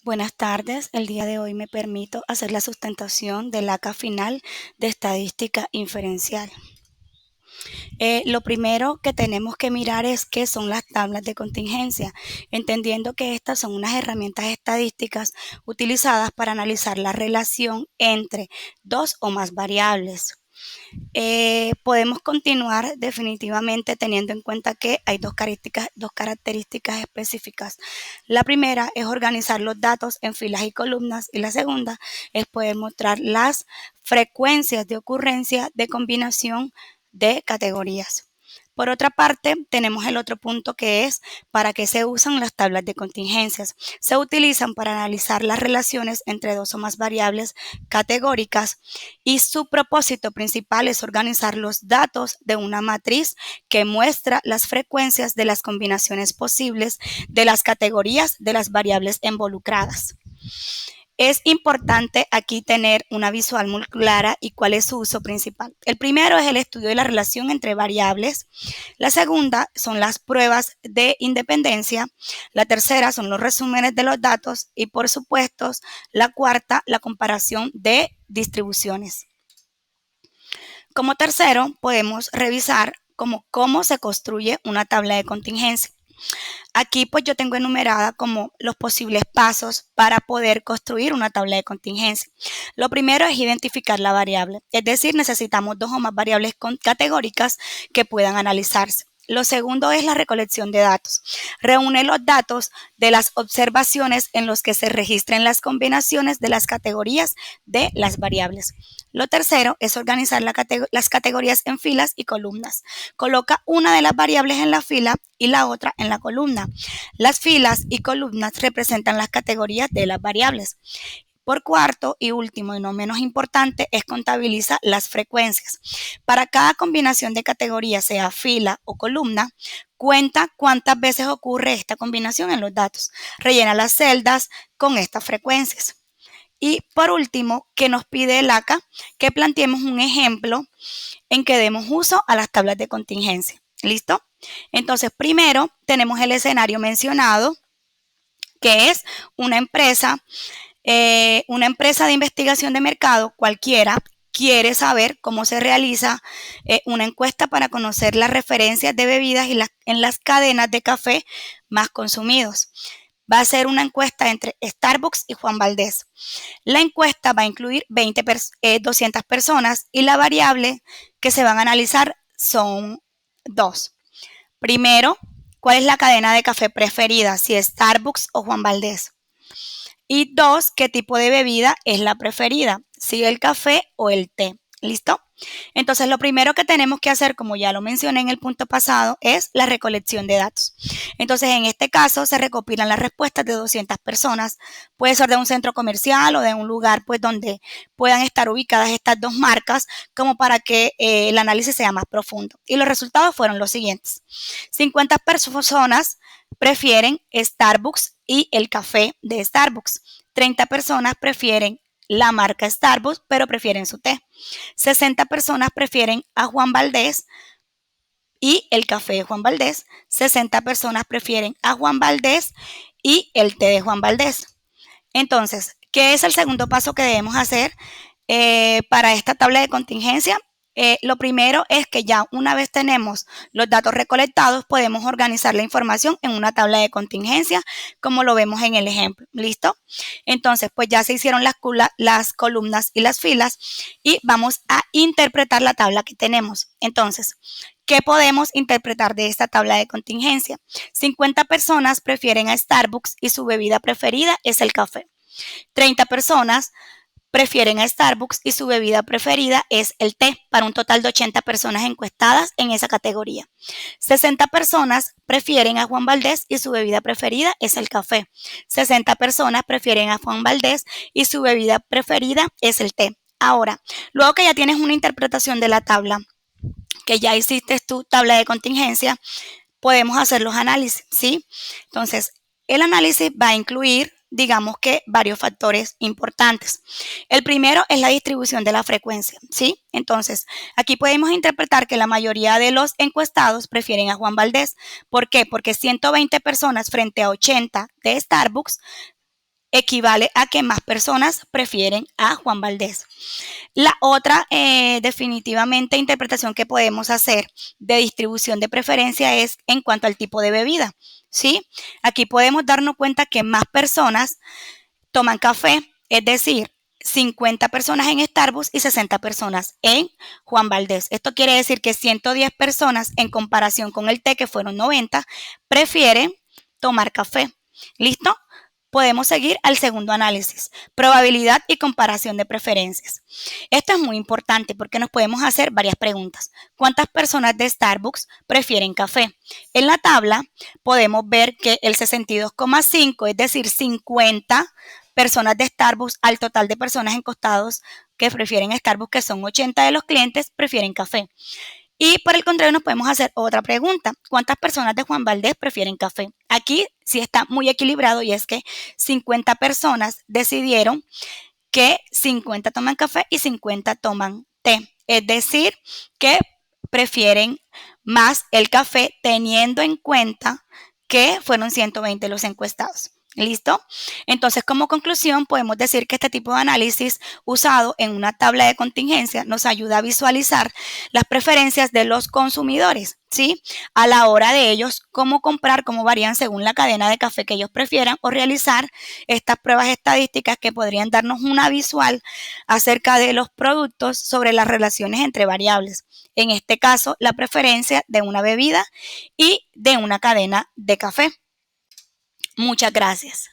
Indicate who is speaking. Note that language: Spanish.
Speaker 1: Buenas tardes. El día de hoy me permito hacer la sustentación del ACA final de estadística inferencial. Lo primero que tenemos que mirar es qué son las tablas de contingencia, entendiendo que estas son unas herramientas estadísticas utilizadas para analizar la relación entre dos o más variables. Podemos continuar definitivamente teniendo en cuenta que hay dos características específicas. La primera es organizar los datos en filas y columnas y la segunda es poder mostrar las frecuencias de ocurrencia de combinación de categorías. Por otra parte, tenemos el otro punto que es para qué se usan las tablas de contingencias. Se utilizan para analizar las relaciones entre dos o más variables categóricas y su propósito principal es organizar los datos de una matriz que muestra las frecuencias de las combinaciones posibles de las categorías de las variables involucradas. Es importante aquí tener una visual muy clara y cuál es su uso principal. El primero es el estudio de la relación entre variables. La segunda son las pruebas de independencia. La tercera son los resúmenes de los datos y, por supuesto, la cuarta, la comparación de distribuciones. Como tercero, podemos revisar cómo se construye una tabla de contingencia. Aquí pues yo tengo enumerada como los posibles pasos para poder construir una tabla de contingencia. Lo primero es identificar la variable, es decir, necesitamos dos o más variables categóricas que puedan analizarse. Lo segundo es la recolección de datos. Reúne los datos de las observaciones en los que se registren las combinaciones de las categorías de las variables. Lo tercero es organizar las categorías en filas y columnas. Coloca una de las variables en la fila y la otra en la columna. Las filas y columnas representan las categorías de las variables. Por cuarto y último y no menos importante es contabiliza las frecuencias. Para cada combinación de categorías, sea fila o columna, cuenta cuántas veces ocurre esta combinación en los datos. Rellena las celdas con estas frecuencias. Y por último, que nos pide el ACA que planteemos un ejemplo en que demos uso a las tablas de contingencia. ¿Listo? Entonces, primero tenemos el escenario mencionado, que es una empresa de investigación de mercado cualquiera quiere saber cómo se realiza una encuesta para conocer las referencias de bebidas en las cadenas de café más consumidos. Va a ser una encuesta entre Starbucks y Juan Valdez. La encuesta va a incluir 200 personas y la variable que se van a analizar son dos. Primero, ¿cuál es la cadena de café preferida? Si es Starbucks o Juan Valdez. Y dos, ¿qué tipo de bebida es la preferida? Si el café o el té. ¿Listo? Entonces, lo primero que tenemos que hacer, como ya lo mencioné en el punto pasado, es la recolección de datos. Entonces, en este caso, se recopilan las respuestas de 200 personas. Puede ser de un centro comercial o de un lugar pues, donde puedan estar ubicadas estas dos marcas, como para que el análisis sea más profundo. Y los resultados fueron los siguientes. 50 personas prefieren Starbucks y el café de Starbucks. 30 personas prefieren la marca Starbucks, pero prefieren su té. 60 personas prefieren a Juan Valdez y el café de Juan Valdez. 60 personas prefieren a Juan Valdez y el té de Juan Valdez. Entonces, ¿qué es el segundo paso que debemos hacer para esta tabla de contingencia? Lo primero es que ya una vez tenemos los datos recolectados, podemos organizar la información en una tabla de contingencia, como lo vemos en el ejemplo. ¿Listo? Entonces, pues ya se hicieron las columnas y las filas y vamos a interpretar la tabla que tenemos. Entonces, ¿qué podemos interpretar de esta tabla de contingencia? 50 personas prefieren a Starbucks y su bebida preferida es el café. 30 personas prefieren a Starbucks y su bebida preferida es el té, para un total de 80 personas encuestadas en esa categoría. 60 personas prefieren a Juan Valdez y su bebida preferida es el café. 60 personas prefieren a Juan Valdez y su bebida preferida es el té. Ahora, luego que ya tienes una interpretación de la tabla, que ya hiciste tu tabla de contingencia, podemos hacer los análisis, ¿sí? Entonces, el análisis va a incluir, digamos que, varios factores importantes. El primero es la distribución de la frecuencia, ¿sí? Entonces, aquí podemos interpretar que la mayoría de los encuestados prefieren a Juan Valdez. ¿Por qué? Porque 120 personas frente a 80 de Starbucks equivale a que más personas prefieren a Juan Valdez. La otra definitivamente interpretación que podemos hacer de distribución de preferencia es en cuanto al tipo de bebida, ¿sí? Aquí podemos darnos cuenta que más personas toman café, es decir, 50 personas en Starbucks y 60 personas en Juan Valdez. Esto quiere decir que 110 personas en comparación con el té, que fueron 90, prefieren tomar café. ¿Listo? Podemos seguir al segundo análisis, probabilidad y comparación de preferencias. Esto es muy importante porque nos podemos hacer varias preguntas. ¿Cuántas personas de Starbucks prefieren café? En la tabla podemos ver que el 62,5, es decir, 50 personas de Starbucks al total de personas encuestados que prefieren Starbucks, que son 80 de los clientes, prefieren café. Y por el contrario nos podemos hacer otra pregunta. ¿Cuántas personas de Juan Valdez prefieren café? Aquí sí está muy equilibrado y es que 50 personas decidieron que 50 toman café y 50 toman té. Es decir, que prefieren más el café teniendo en cuenta que fueron 120 los encuestados. ¿Listo? Entonces, como conclusión, podemos decir que este tipo de análisis usado en una tabla de contingencia nos ayuda a visualizar las preferencias de los consumidores, ¿sí? A la hora de ellos, cómo comprar, cómo varían según la cadena de café que ellos prefieran o realizar estas pruebas estadísticas que podrían darnos una visual acerca de los productos sobre las relaciones entre variables. En este caso, la preferencia de una bebida y de una cadena de café. Muchas gracias.